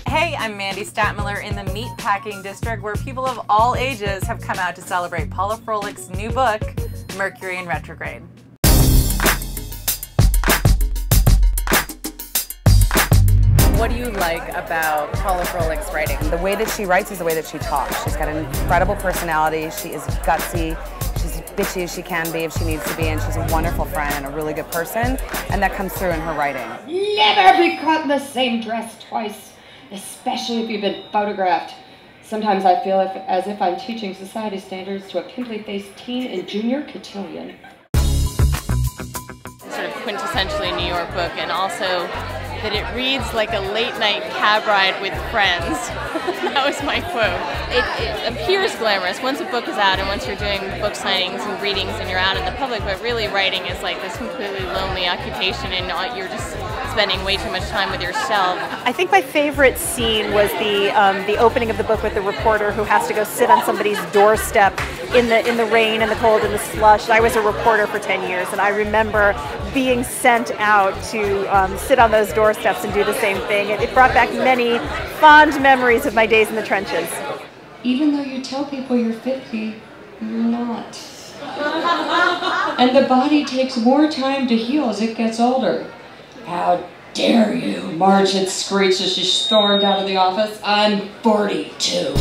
Hey, I'm Mandy Statmiller in the Meatpacking District, where people of all ages have come out to celebrate Paula Froelic's new book, Mercury in Retrograde. What do you like about Paula Froelic's writing? The way that she writes is the way that she talks. She's got an incredible personality. She is gutsy. She's bitchy as she can be if she needs to be, and she's a wonderful friend and a really good person, and that comes through in her writing. Never be caught in the same dress twice, especially if you've been photographed. Sometimes I feel as if I'm teaching society standards to a pimply-faced teen in junior cotillion. Sort of quintessentially New York book, and also that it reads like a late-night cab ride with friends. That was my quote. It appears glamorous once a book is out and once you're doing book signings and readings and you're out in the public, but really writing is like this completely lonely occupation, and you're just spending way too much time with yourself. I think my favorite scene was the opening of the book with the reporter who has to go sit on somebody's doorstep in the rain and the cold and the slush. I was a reporter for 10 years, and I remember being sent out to sit on those doorsteps and do the same thing. It brought back many fond memories of my days in the trenches. Even though you tell people you're 50, you're not. And the body takes more time to heal as it gets older. How dare you? Marge had screeched as she stormed out of the office. I'm 42.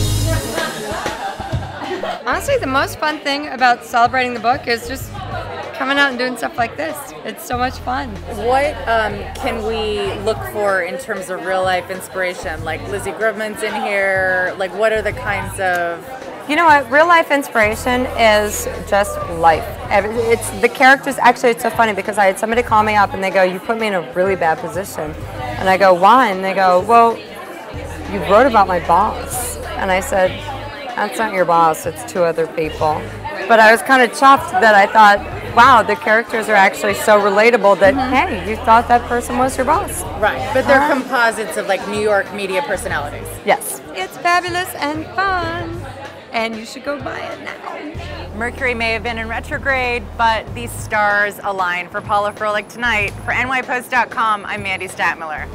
Honestly, the most fun thing about celebrating the book is just coming out and doing stuff like this. It's so much fun. What can we look for in terms of real life inspiration? Like Lizzie Gribman's in here. Like, what are the kinds of... You know what? Real life inspiration is just life. It's the characters. Actually, it's so funny because I had somebody call me up and they go, "You put me in a really bad position." And I go, "Why?" And they go, "Well, you wrote about my boss." And I said, "That's not your boss. It's two other people." But I was kind of chuffed that I thought, wow, the characters are actually so relatable that, hey, you thought that person was your boss. Right, but they're composites of like New York media personalities. Yes. It's fabulous and fun, and you should go buy it now. Mercury may have been in retrograde, but these stars align for Paula Froelich tonight. For NYPost.com, I'm Mandy Statmiller.